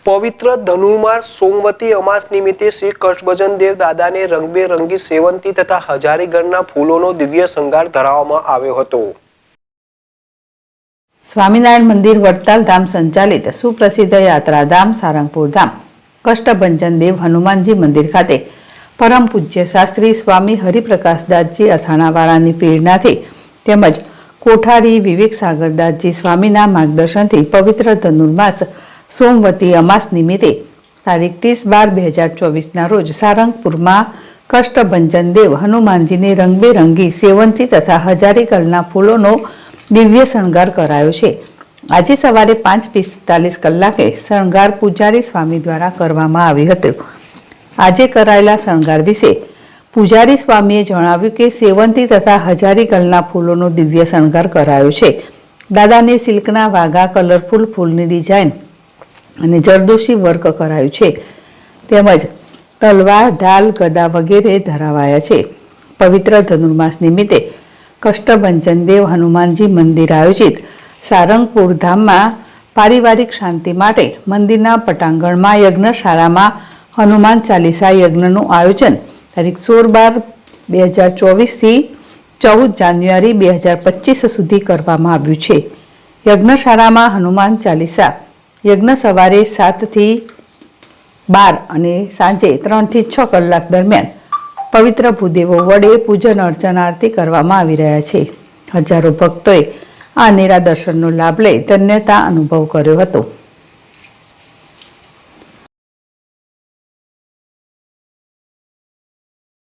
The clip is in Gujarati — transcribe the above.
પવિત્ર ધનુર્માસ સોમવતી અમાસ નિમિત્તે શ્રી કષ્ટભંજન દેવ દાદાને રંગબેરંગી સેવંતી તથા હજારીગણના ફૂલોનો દિવ્ય શણગાર ધરાવવામાં આવ્યો હતો। સ્વામિનારાયણ મંદિર વડતાલ ધામ સંચાલિત સુપ્રસિદ્ધ યાત્રાધામ સારંગપુર ધામ કષ્ટભંજન દેવ હનુમાનજી મંદિર ખાતે પરમ પૂજ્ય શાસ્ત્રી સ્વામી હરિપ્રકાશદાસજી અથાણાવાળાની પ્રેરણાથી તેમજ કોઠારી વિવેક સાગરદાસજી સ્વામીના માર્ગદર્શનથી પવિત્ર ધનુર્માસ સોમવતી અમાસ નિમિત્તે તારીખ 30/12/2024ના રોજ સારંગપુરમાં કષ્ટભંજન દેવ હનુમાનજીની રંગબેરંગી સેવંતી તથા હજારીગલના ફૂલોનો દિવ્ય શણગાર કરાયો છે। આજે સવારે 5:45 કલાકે શણગાર પૂજારી સ્વામી દ્વારા કરવામાં આવ્યો હતો। આજે કરાયેલા શણગાર વિશે પૂજારી સ્વામીએ જણાવ્યું કે સેવંતી તથા હજારીગલના ફૂલોનો દિવ્ય શણગાર કરાયો છે। દાદાને સિલ્કના વાઘા કલરફુલ ફૂલની ડિઝાઇન અને જરદોશી વર્ક કરાયું છે તેમજ તલવાર ઢાલ ગદા વગેરે ધરાવાયા છે। પવિત્ર ધનુર્માસ નિમિત્તે કષ્ટભંજન દેવ હનુમાનજી મંદિર આયોજિત સારંગપુર ધામમાં પારિવારિક શાંતિ માટે મંદિરના પટાંગણમાં યજ્ઞશાળામાં હનુમાન ચાલીસા યજ્ઞનું આયોજન તારીખ 16/12/2024થી 14 જાન્યુઆરી 2025 સુધી કરવામાં આવ્યું છે। યજ્ઞશાળામાં હનુમાન ચાલીસા યજ્ઞ સવારે 7 થી 12 અને સાંજે 3 થી 6 કલાક દરમિયાન પવિત્ર ભૂદેવો વડે પૂજન અર્ચન આરતી કરવામાં આવી રહ્યા છે। હજારો ભક્તોએ આ અનેરા દર્શનનો લાભ લઈ ધન્યતા અનુભવ કર્યો હતો।